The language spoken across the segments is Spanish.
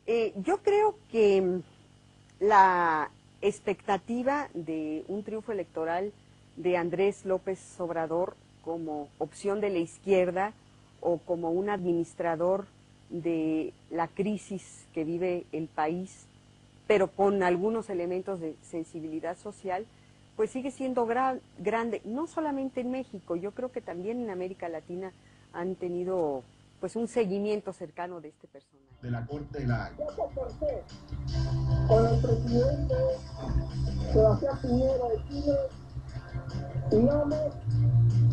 Yo creo que la expectativa de un triunfo electoral de Andrés López Obrador como opción de la izquierda o como un administrador de la crisis que vive el país, pero con algunos elementos de sensibilidad social, pues sigue siendo grande, no solamente en México, yo creo que también en América Latina han tenido pues un seguimiento cercano de este personaje. De la Corte de la Haya. Con el presidente Sebastián Piñera de Chile, digamos,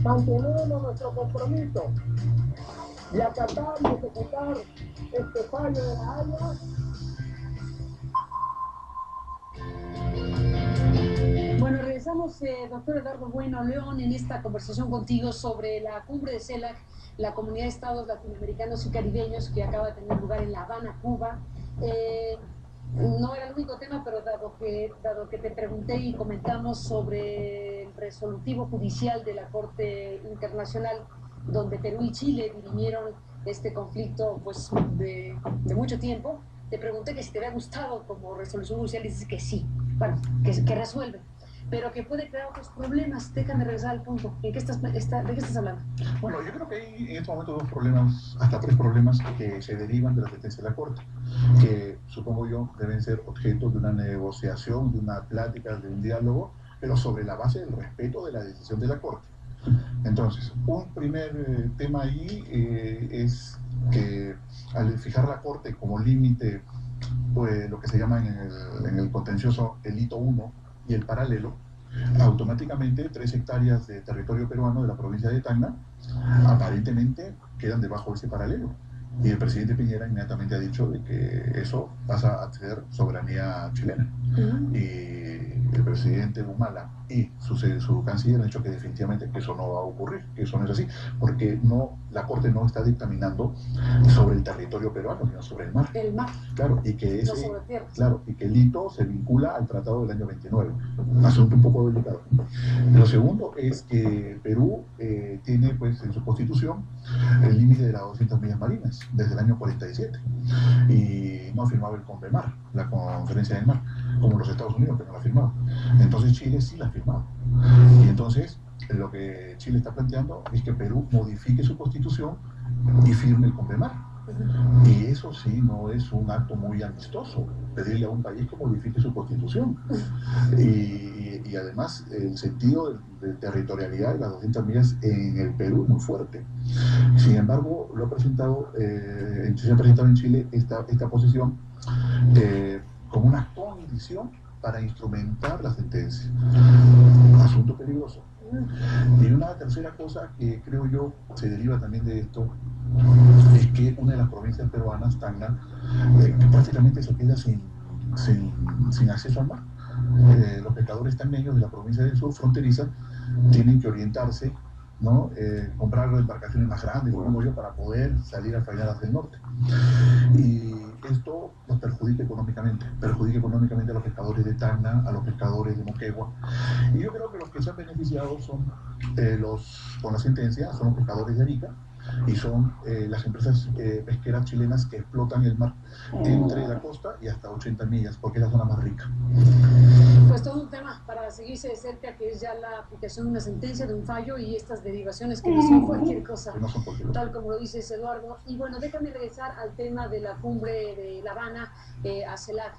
mantenemos nuestro compromiso de acatar y ejecutar este fallo de la Haya. Bueno, regresamos, doctor Eduardo Bueno León, en esta conversación contigo sobre la cumbre de CELAC, la Comunidad de Estados Latinoamericanos y Caribeños que acaba de tener lugar en La Habana, Cuba. No era el único tema, pero dado que te pregunté y comentamos sobre el resolutivo judicial de la Corte Internacional, donde Perú y Chile dirimieron este conflicto pues, de mucho tiempo, te pregunté que si te había gustado como resolución judicial y dices que sí, bueno, que resuelve, pero que puede crear otros problemas. Déjame regresar al punto. ¿De qué estás hablando? Bueno, yo creo que hay en este momento dos problemas, hasta tres problemas que se derivan de la sentencia de la Corte, que supongo yo deben ser objeto de una negociación, de una plática, de un diálogo, pero sobre la base del respeto de la decisión de la Corte. Entonces, un primer tema ahí es que al fijar la Corte como límite, pues lo que se llama en el contencioso el hito 1 y el paralelo, automáticamente 3 hectáreas de territorio peruano de la provincia de Tacna aparentemente quedan debajo de ese paralelo. Y el presidente Piñera inmediatamente ha dicho de que eso pasa a ser soberanía chilena. Y el presidente Humala y su canciller han dicho que definitivamente que eso no va a ocurrir, que eso no es así, porque la Corte no está dictaminando sobre el territorio peruano, sino sobre el mar. El mar. Claro, y que no sobre tierra. Claro, y que el hito se vincula al tratado del año 29. Un asunto un poco delicado. Lo segundo es que Perú tiene pues en su constitución el límite de las 200 millas marinas desde el año 47 y no ha firmado el CONVEMAR, la Conferencia del Mar, como los Estados Unidos, que no la ha firmado. Entonces Chile sí la ha firmado. Y entonces lo que Chile está planteando es que Perú modifique su constitución y firme el CONVEMAR. Y eso sí no es un acto muy amistoso, pedirle a un país que modifique su constitución. Y además el sentido de territorialidad de las 200 millas en el Perú es muy fuerte. Sin embargo, se ha presentado en Chile esta posición como una condición para instrumentar la sentencia. Asunto peligroso. Y una tercera cosa que creo yo se deriva también de esto es que una de las provincias peruanas, Tacna, prácticamente se queda sin acceso al mar. Los pescadores tacneños de la provincia del sur fronteriza tienen que orientarse, ¿no? Comprar embarcaciones más grandes, como yo, para poder salir a faenar hacia el norte. Y esto los perjudica económicamente a los pescadores de Tacna, a los pescadores de Moquegua. Y yo creo que los que se han beneficiado son con la sentencia, son los pescadores de Arica y son las empresas pesqueras chilenas que explotan el mar entre la costa y hasta 80 millas, porque es la zona más rica. Pues todo un tema para seguirse de cerca, que es ya la aplicación de una sentencia, de un fallo y estas derivaciones que no son cualquier cosa, tal como lo dices, Eduardo. Y bueno, déjame regresar al tema de la cumbre de La Habana, a CELAC.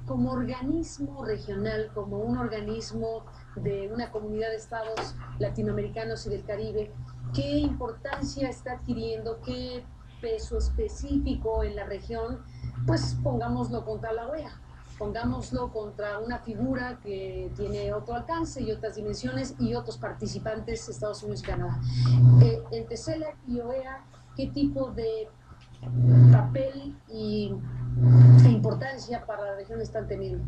Como organismo regional, como un organismo de una comunidad de estados latinoamericanos y del Caribe, ¿qué importancia está adquiriendo? ¿Qué peso específico en la región? Pues pongámoslo contra la OEA, pongámoslo contra una figura que tiene otro alcance y otras dimensiones y otros participantes, Estados Unidos y Canadá. Entre CELAC y OEA, ¿qué tipo de papel e importancia para la región están teniendo?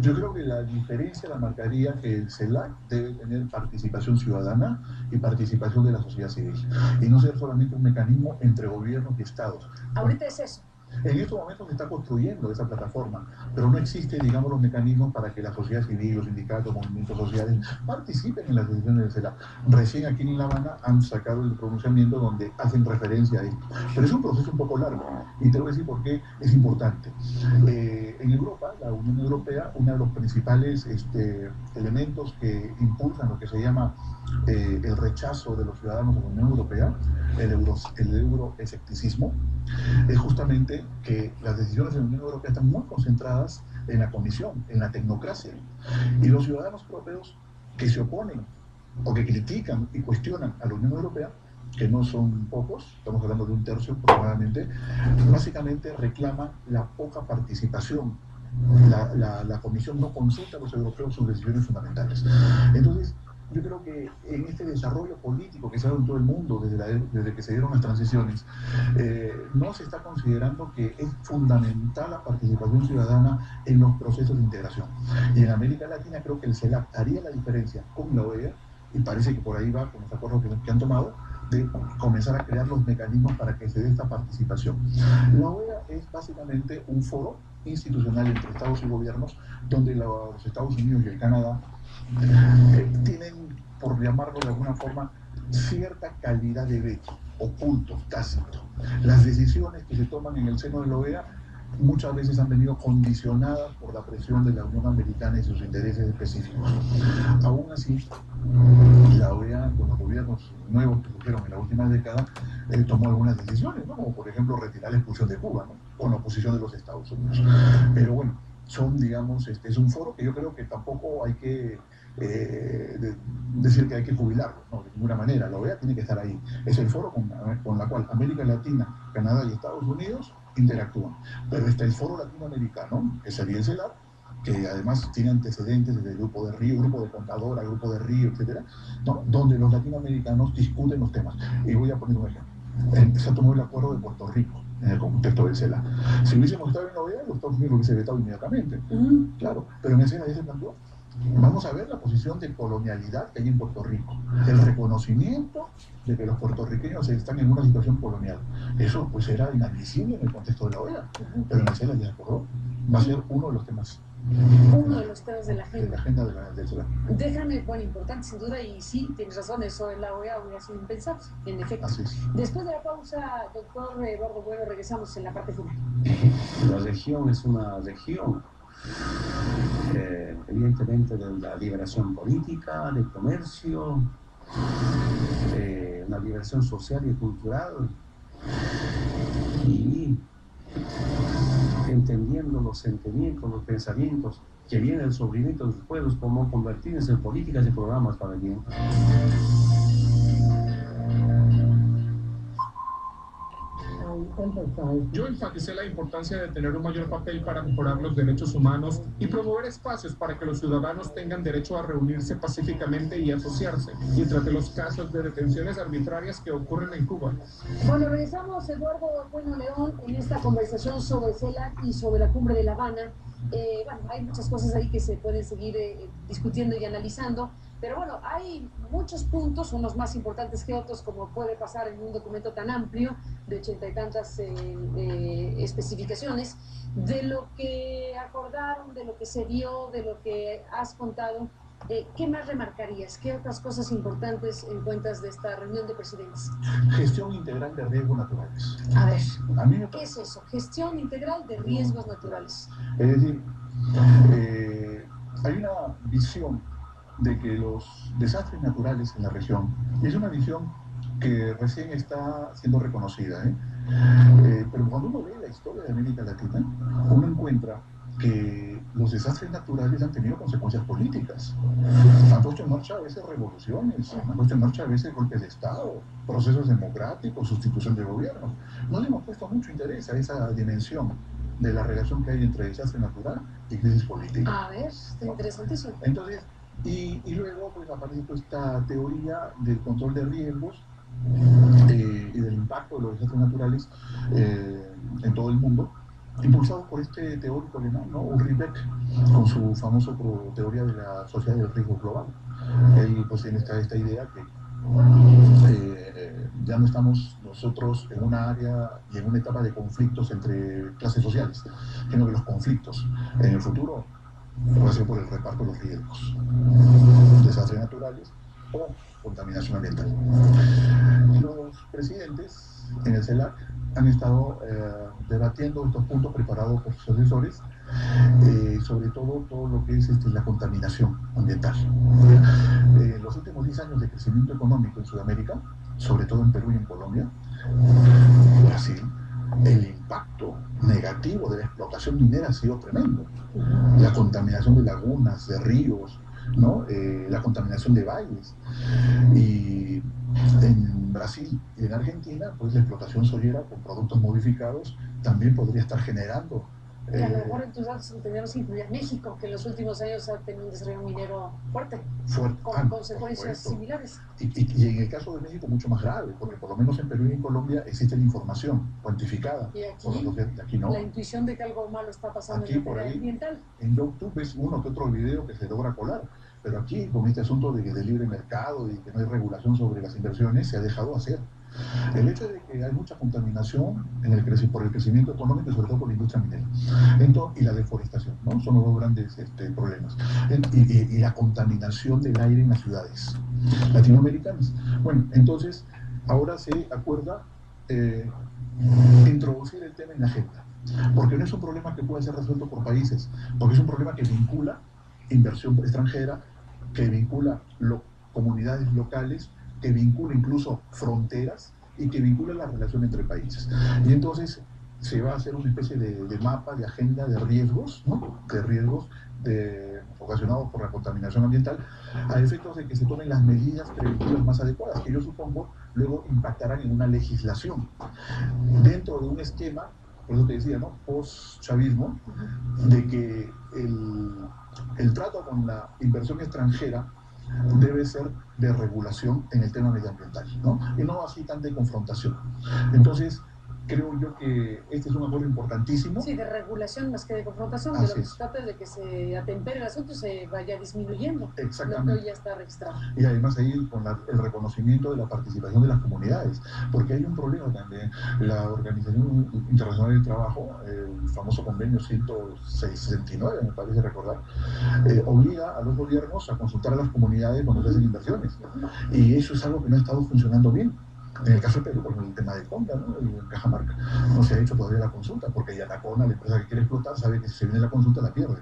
Yo creo que la diferencia la marcaría que el CELAC debe tener participación ciudadana y participación de la sociedad civil y no ser solamente un mecanismo entre gobiernos y estados. Ahorita es eso. En estos momentos se está construyendo esa plataforma, pero no existen, digamos, los mecanismos para que la sociedad civil, los sindicatos, movimientos sociales participen en las decisiones del CELAC. Recién aquí en La Habana han sacado el pronunciamiento donde hacen referencia a esto. Pero es un proceso un poco largo, y te voy a decir por qué es importante. En Europa, la Unión Europea, uno de los principales elementos que impulsan lo que se llama el rechazo de los ciudadanos a la Unión Europea, el euroescepticismo, es justamente que las decisiones de la Unión Europea están muy concentradas en la Comisión, en la tecnocracia. Y los ciudadanos europeos que se oponen o que critican y cuestionan a la Unión Europea, que no son pocos, estamos hablando de un tercio aproximadamente, básicamente reclaman la poca participación. La Comisión no consulta a los europeos sus decisiones fundamentales. Entonces, yo creo que en este desarrollo político que se ha dado en todo el mundo desde que se dieron las transiciones, no se está considerando que es fundamental la participación ciudadana en los procesos de integración. Y en América Latina creo que el CELAC haría la diferencia con la OEA, y parece que por ahí va con los acuerdos que han tomado, de comenzar a crear los mecanismos para que se dé esta participación. La OEA es básicamente un foro institucional entre Estados y gobiernos, donde los Estados Unidos y el Canadá tienen, por llamarlo de alguna forma, cierta calidad de veto, oculto, tácito. Las decisiones que se toman en el seno de la OEA muchas veces han venido condicionadas por la presión de la Unión Americana y sus intereses específicos. Aún así, la OEA, con los gobiernos nuevos que surgieron en la última década, tomó algunas decisiones, ¿no? Como por ejemplo retirar la expulsión de Cuba, ¿no? Con la oposición de los Estados Unidos. Pero bueno, son, digamos, es un foro que yo creo que tampoco hay que decir que hay que jubilarlo, no, de ninguna manera. La OEA tiene que estar ahí. Es el foro con la cual América Latina, Canadá y Estados Unidos interactúan. Pero está el foro latinoamericano, que sería el CELAC, que además tiene antecedentes desde el Grupo de Río, Grupo de Contadora, Grupo de Río, etcétera, ¿no? Donde los latinoamericanos discuten los temas. Y voy a poner un ejemplo. Se tomó el acuerdo de Puerto Rico en el contexto del CELAC. Si hubiésemos estado en la OEA, los Estados Unidos lo hubiese vetado inmediatamente. Claro, pero en el CELAC ya se planteó. Vamos a ver la posición de colonialidad que hay en Puerto Rico, el reconocimiento de que los puertorriqueños están en una situación colonial. Eso pues era inadmisible en el contexto de la OEA, pero en el CELAC ya se acordó. Va a ser uno de los temas. Uno de los temas de la agenda. De la agenda del CELAC. Déjame, bueno, importante sin duda, y sí, tienes razón, eso en la OEA hubiera sido impensable, en efecto. Así es. Después de la pausa, doctor Eduardo Bueno, regresamos en la parte final. La región es una región evidentemente de la liberación política, de comercio, una liberación social y cultural, y entendiendo los sentimientos, los pensamientos que vienen del sufrimiento de los pueblos, como convertirse en políticas y programas para el bien. Yo enfaticé la importancia de tener un mayor papel para mejorar los derechos humanos y promover espacios para que los ciudadanos tengan derecho a reunirse pacíficamente y asociarse, y traté los casos de detenciones arbitrarias que ocurren en Cuba. Bueno, regresamos, Eduardo Bueno León, en esta conversación sobre CELAC y sobre la Cumbre de La Habana. Bueno, hay muchas cosas ahí que se pueden seguir discutiendo y analizando, pero bueno, hay muchos puntos, unos más importantes que otros, como puede pasar en un documento tan amplio de 80 y tantas especificaciones, de lo que acordaron, de lo que se dio, de lo que has contado. ¿Qué más remarcarías? ¿Qué otras cosas importantes encuentras de esta reunión de presidentes? Gestión integral de riesgos naturales. A ver, ¿qué es eso? Gestión integral de riesgos naturales. Es decir, hay una visión de que los desastres naturales en la región, y es una visión que recién está siendo reconocida, pero cuando uno lee la historia de América Latina, uno encuentra que los desastres naturales han tenido consecuencias políticas. Han puesto en marcha a veces revoluciones, han puesto en marcha a veces golpes de Estado, procesos democráticos, sustitución de gobierno. No le hemos puesto mucho interés a esa dimensión de la relación que hay entre desastre natural y crisis política. A ver, está interesantísimo. Entonces, y luego pues aparece esta teoría del control de riesgos y del impacto de los desastres naturales en todo el mundo, impulsado por este teórico alemán, ¿no? Ulrich Beck, con su famosa teoría de la sociedad del riesgo global. Él pues tiene esta idea que ya no estamos nosotros en una área y en una etapa de conflictos entre clases sociales, sino que los conflictos en el futuro puede ser por el reparto de los riesgos, desastres naturales o contaminación ambiental. Los presidentes en el CELAC han estado debatiendo estos puntos preparados por sus asesores, sobre todo lo que es la contaminación ambiental. En los últimos 10 años de crecimiento económico en Sudamérica, sobre todo en Perú y en Colombia, Brasil, el impacto negativo de la explotación minera ha sido tremendo. La contaminación de lagunas, de ríos, ¿no? La contaminación de valles. Y en Brasil y en Argentina, pues la explotación soyera con productos modificados también podría estar generando. Y a lo mejor en tus datos tendríamos que incluir México, que en los últimos años ha tenido un desarrollo minero fuerte, con consecuencias similares. Y en el caso de México mucho más grave, porque por lo menos en Perú y en Colombia existe la información cuantificada. Y aquí no. La intuición de que algo malo está pasando aquí, en el ambiental. En YouTube ves uno que otro video que se logra colar, pero aquí con este asunto de libre mercado y que no hay regulación sobre las inversiones se ha dejado hacer. El hecho de que hay mucha contaminación por el crecimiento económico y sobre todo por la industria minera y la deforestación, ¿no? Son los dos grandes problemas. Y la contaminación del aire en las ciudades latinoamericanas. Bueno, entonces ahora se acuerda introducir el tema en la agenda, porque no es un problema que pueda ser resuelto por países, porque es un problema que vincula inversión extranjera, que vincula comunidades locales, que vincula incluso fronteras y que vincula la relación entre países. Y entonces se va a hacer una especie de mapa, de agenda de riesgos, ¿no? De riesgos ocasionados por la contaminación ambiental, a efectos de que se tomen las medidas preventivas más adecuadas, que yo supongo luego impactarán en una legislación dentro de un esquema, por eso te decía, ¿no? Post-chavismo, de que el trato con la inversión extranjera debe ser de regulación en el tema medioambiental, ¿no? Y no así tan de confrontación. Entonces, creo yo que este es un acuerdo importantísimo. Sí, de regulación más que de confrontación, de lo que se trata de que se atempere el asunto y se vaya disminuyendo. Exactamente. Lo que hoy ya está registrado. Y además ahí con el reconocimiento de la participación de las comunidades, porque hay un problema también. La Organización Internacional del Trabajo, el famoso convenio 169, me parece recordar, obliga a los gobiernos a consultar a las comunidades cuando se hacen inversiones. Y eso es algo que no ha estado funcionando bien. En el caso de Perú, con el tema de Conda, ¿no? Y en Cajamarca, no se ha hecho todavía la consulta, porque ya Tacona, la empresa que quiere explotar, sabe que si se viene la consulta la pierde.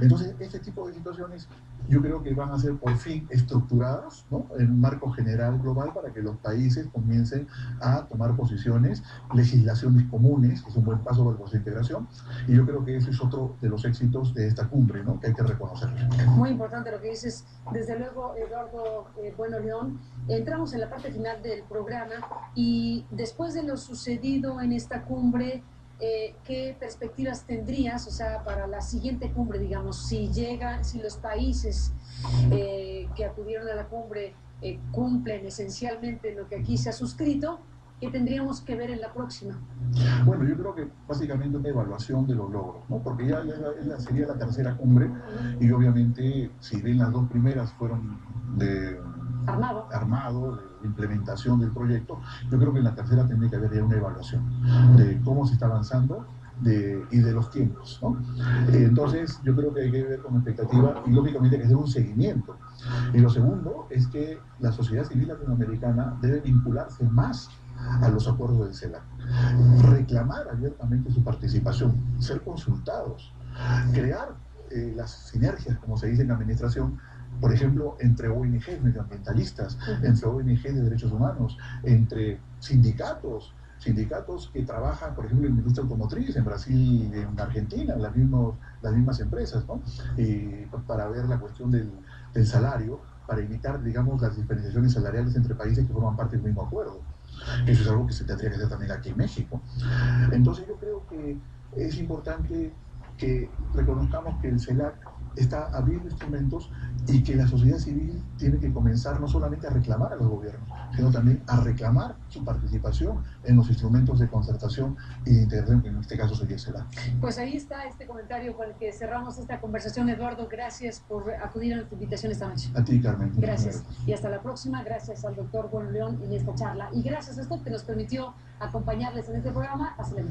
Entonces, este tipo de situaciones yo creo que van a ser por fin estructuradas, ¿no? En un marco general global para que los países comiencen a tomar posiciones, legislaciones comunes, que es un buen paso para la integración, y yo creo que ese es otro de los éxitos de esta cumbre, ¿no? Que hay que reconocerlo. Muy importante lo que dices. Desde luego, Eduardo Bueno León, entramos en la parte final del programa y después de lo sucedido en esta cumbre, ¿qué perspectivas tendrías, o sea, para la siguiente cumbre, digamos, si los países que acudieron a la cumbre cumplen esencialmente lo que aquí se ha suscrito? ¿Qué tendríamos que ver en la próxima? Bueno, yo creo que básicamente una evaluación de los logros, ¿no? Porque ya sería la tercera cumbre y obviamente, si bien las dos primeras fueron de armado, de implementación del proyecto, yo creo que en la tercera tendría que haber ya una evaluación de cómo se está avanzando y de los tiempos, ¿no? Entonces, yo creo que hay que ver con expectativa y lógicamente hay que hacer un seguimiento. Y lo segundo es que la sociedad civil latinoamericana debe vincularse más a los acuerdos del CELAC, reclamar abiertamente su participación, ser consultados, crear las sinergias, como se dice en la administración, por ejemplo, entre ONGs medioambientalistas, entre ONGs de derechos humanos, entre sindicatos que trabajan, por ejemplo, en la industria automotriz, en Brasil y en Argentina, las mismas empresas, ¿no? Para ver la cuestión del salario, para evitar, digamos, las diferenciaciones salariales entre países que forman parte del mismo acuerdo. Eso es algo que se tendría que hacer también aquí en México. Entonces yo creo que es importante que reconozcamos que el CELAC está abriendo instrumentos y que la sociedad civil tiene que comenzar no solamente a reclamar a los gobiernos, sino también a reclamar su participación en los instrumentos de concertación y de intervención, que en este caso sería CELAC. Pues ahí está este comentario con el que cerramos esta conversación. Eduardo, gracias por acudir a nuestra invitación esta noche. A ti, Carmen. Gracias. Y hasta la próxima. Gracias al doctor Bueno León en esta charla. Y gracias a esto que nos permitió acompañarles en este programa. Hasta luego.